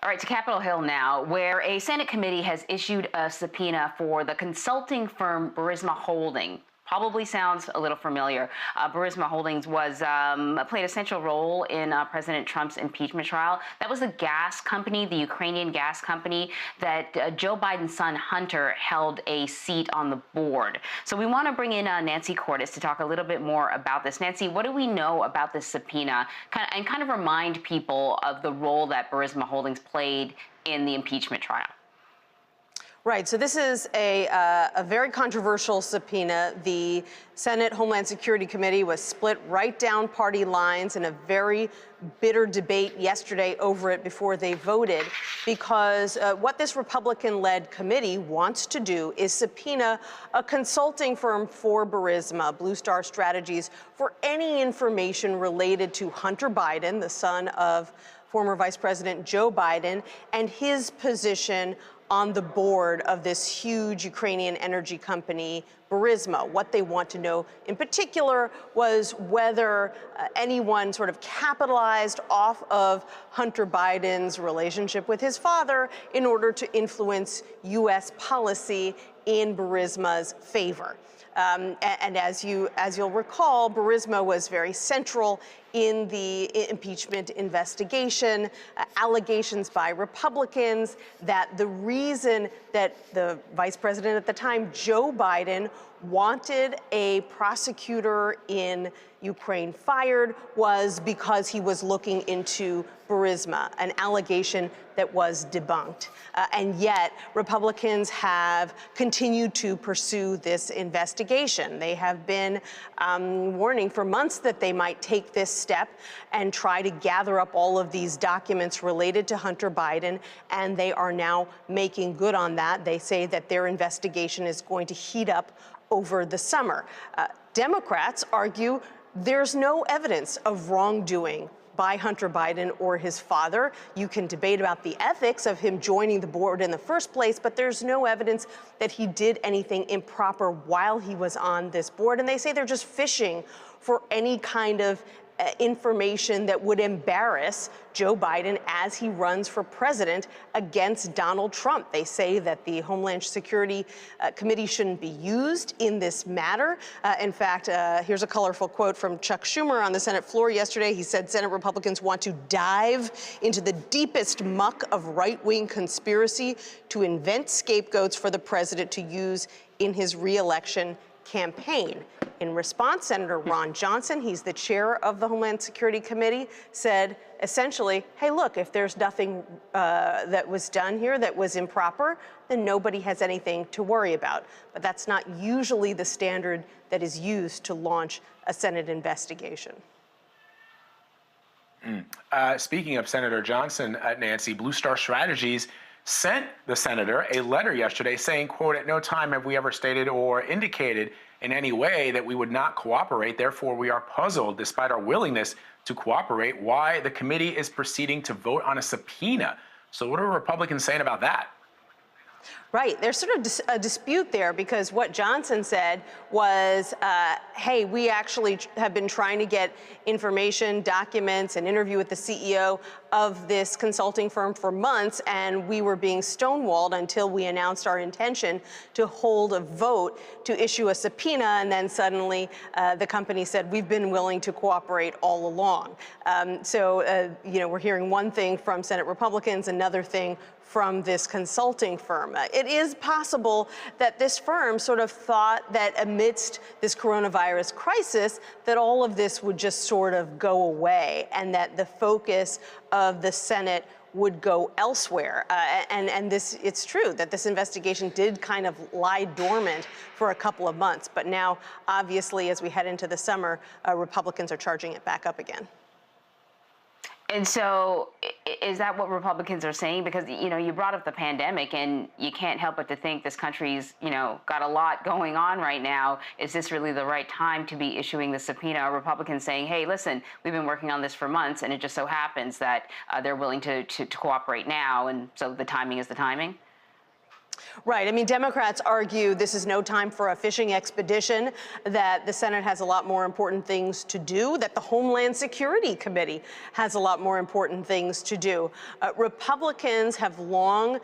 All right, to Capitol Hill now, where a Senate committee has issued a subpoena for the consulting firm Burisma Holdings. Probably sounds a little familiar. Burisma Holdings played a central role in President Trump's impeachment trial. That was the gas company, the Ukrainian gas company, that Joe Biden's son Hunter held a seat on the board. So we want to bring in Nancy Cordes to talk a little bit more about this. Nancy, what do we know about this subpoena, and kind of remind people of the role that Burisma Holdings played in the impeachment trial? Right. So this is a very controversial subpoena. The Senate Homeland Security Committee was split right down party lines in a very bitter debate yesterday over it before they voted, because what this Republican-led committee wants to do is subpoena a consulting firm for Burisma, Blue Star Strategies, for any information related to Hunter Biden, the son of former Vice President Joe Biden, and his position on the board of this huge Ukrainian energy company, Burisma. What they want to know in particular was whether anyone sort of capitalized off of Hunter Biden's relationship with his father in order to influence U.S. policy in Burisma's favor. And as you'll recall, Burisma was very central in the impeachment investigation, allegations by Republicans that the reason that the vice president at the time, Joe Biden, wanted a prosecutor in Ukraine fired was because he was looking into Burisma, an allegation that was debunked. And yet, Republicans have continued to pursue this investigation. They have been warning for months that they might take this step and try to gather up all of these documents related to Hunter Biden, and they are now making good on that. They say that their investigation is going to heat up over the summer. Democrats argue there's no evidence of wrongdoing by Hunter Biden or his father. You can debate about the ethics of him joining the board in the first place, but there's no evidence that he did anything improper while he was on this board. And they say they're just fishing for any kind of information that would embarrass Joe Biden as he runs for president against Donald Trump. They say that the Homeland Security Committee shouldn't be used in this matter. In fact, here's a colorful quote from Chuck Schumer on the Senate floor yesterday. He said Senate Republicans want to dive into the deepest muck of right-wing conspiracy to invent scapegoats for the president to use in his re-election campaign. In response, Senator Ron Johnson, he's the chair of the Homeland Security Committee, said essentially, hey, look, if there's nothing that was done here that was improper, then nobody has anything to worry about. But that's not usually the standard that is used to launch a Senate investigation. Speaking of Senator Johnson, Nancy, Blue Star Strategies sent the senator a letter yesterday saying, quote, at no time have we ever stated or indicated in any way that we would not cooperate. Therefore, we are puzzled, despite our willingness to cooperate, why the committee is proceeding to vote on a subpoena. So what are Republicans saying about that? Right. There's sort of a dispute there, because what Johnson said was, hey, we actually have been trying to get information, documents, an interview with the CEO of this consulting firm for months, and we were being stonewalled until we announced our intention to hold a vote to issue a subpoena, and then suddenly the company said, we've been willing to cooperate all along. We're hearing one thing from Senate Republicans, another thing from this consulting firm. It is possible that this firm sort of thought that amidst this coronavirus crisis, that all of this would just sort of go away, and that the focus of the Senate would go elsewhere. It's true that this investigation did kind of lie dormant for a couple of months, but now, obviously, as we head into the summer, Republicans are charging it back up again. And so is that what Republicans are saying? Because, you brought up the pandemic, and you can't help but to think this country's, got a lot going on right now. Is this really the right time to be issuing the subpoena? Are Republicans saying, hey, listen, we've been working on this for months, and it just so happens that they're willing to cooperate now, and so the timing is the timing? Right. I mean, Democrats argue this is no time for a fishing expedition, that the Senate has a lot more important things to do, that the Homeland Security Committee has a lot more important things to do. Republicans have long,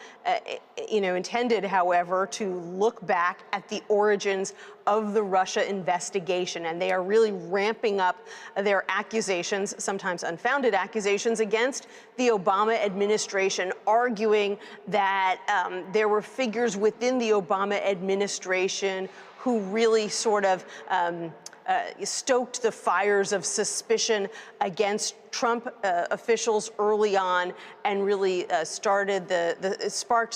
intended, however, to look back at the origins of the Russia investigation, and they are really ramping up their accusations, sometimes unfounded accusations, against the Obama administration, arguing that there were figures within the Obama administration who really sort of stoked the fires of suspicion against Trump officials early on, and really sparked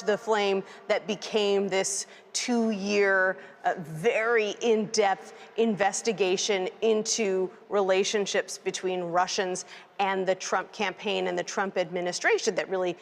the flame that became this 2-year, very in-depth investigation into relationships between Russians and the Trump campaign and the Trump administration that really,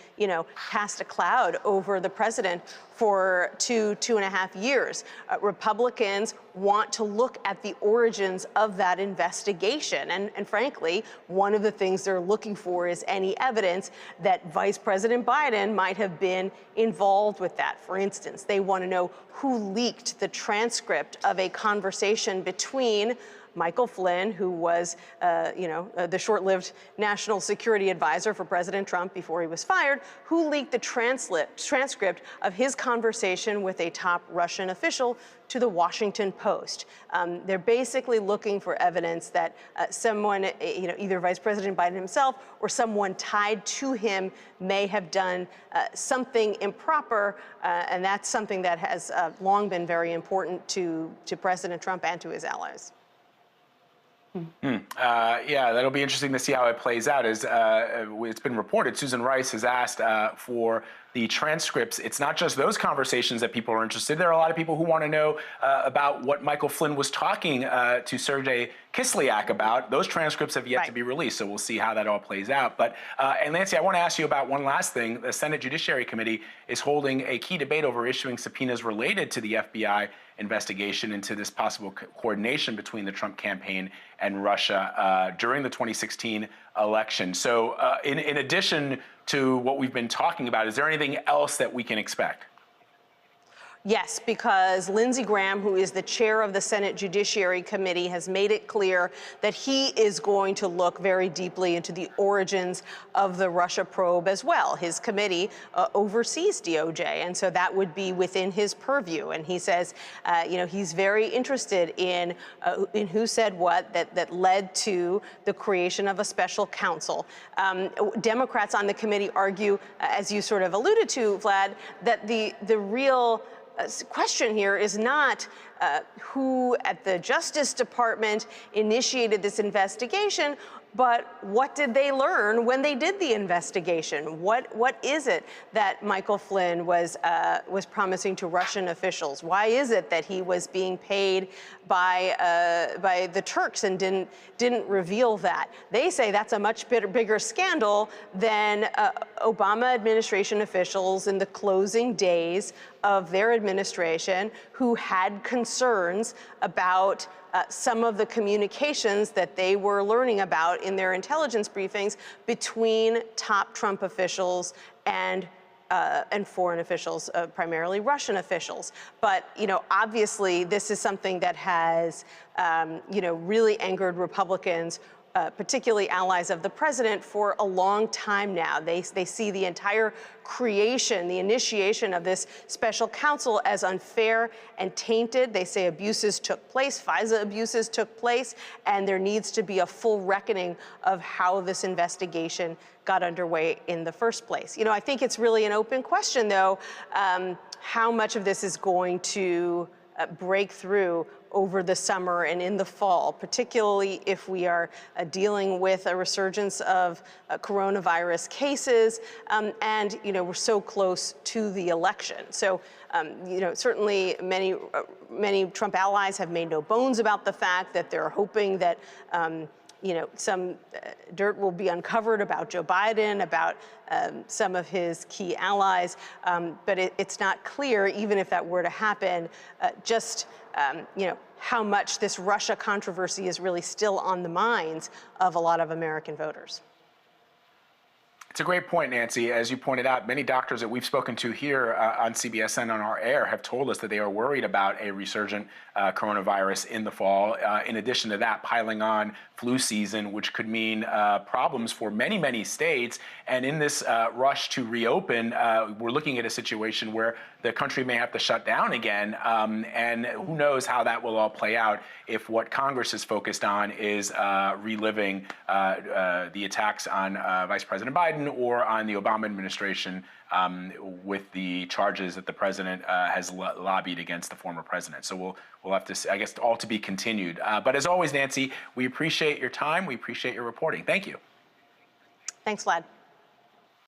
cast a cloud over the president for 2.5 years. Republicans want to look at the origins of that investigation. And frankly, one of the things they're looking for is any evidence that Vice President Biden might have been involved with that. For instance, they want to know who leaked the transcript of a conversation between Michael Flynn, who was, the short-lived national security advisor for President Trump before he was fired, who leaked the transcript of his conversation with a top Russian official to the Washington Post. They're basically looking for evidence that someone, either Vice President Biden himself or someone tied to him may have done something improper, and that's something that has long been very important to President Trump and to his allies. Yeah, that'll be interesting to see how it plays out. As it's been reported, Susan Rice has asked for the transcripts. It's not just those conversations that people are interested. There are a lot of people who want to know about what Michael Flynn was talking to Sergei Kislyak about. Those transcripts have yet to be released, so we'll see how that all plays out. But and Nancy, I want to ask you about one last thing. The Senate Judiciary Committee is holding a key debate over issuing subpoenas related to the FBI investigation into this possible coordination between the Trump campaign and Russia during the 2016 election. So in addition to what we've been talking about, is there anything else that we can expect? Yes, because Lindsey Graham, who is the chair of the Senate Judiciary Committee, has made it clear that he is going to look very deeply into the origins of the Russia probe as well. His committee oversees DOJ, and so that would be within his purview. And he says, he's very interested in who said what that led to the creation of a special counsel. Democrats on the committee argue, as you sort of alluded to, Vlad, that the real question here is not who at the Justice Department initiated this investigation, but what did they learn when they did the investigation? What is it that Michael Flynn was promising to Russian officials? Why is it that he was being paid by the Turks and didn't reveal that? They say that's a much bigger scandal than Obama administration officials in the closing days of their administration who had concerns about some of the communications that they were learning about in their intelligence briefings between top Trump officials and foreign officials, primarily Russian officials. But, obviously this is something that has, really angered Republicans, particularly allies of the president, for a long time now. They see the entire creation, the initiation of this special counsel as unfair and tainted. They say abuses took place, FISA abuses took place, and there needs to be a full reckoning of how this investigation got underway in the first place. I think it's really an open question, though, how much of this is going to break through over the summer and in the fall, particularly if we are dealing with a resurgence of coronavirus cases, and we're so close to the election. So, certainly many Trump allies have made no bones about the fact that they're hoping that some dirt will be uncovered about Joe Biden, about some of his key allies, but it's not clear, even if that were to happen, how much this Russia controversy is really still on the minds of a lot of American voters. It's a great point, Nancy. As you pointed out, many doctors that we've spoken to here on CBSN on our air have told us that they are worried about a resurgent coronavirus in the fall. In addition to that, piling on flu season, which could mean problems for many, many states. And in this rush to reopen, we're looking at a situation where the country may have to shut down again. And who knows how that will all play out if what Congress is focused on is reliving the attacks on Vice President Biden or on the Obama administration with the charges that the president has lobbied against the former president. So we'll have to, I guess, all to be continued. But as always, Nancy, we appreciate your time. We appreciate your reporting. Thank you. Thanks, Vlad.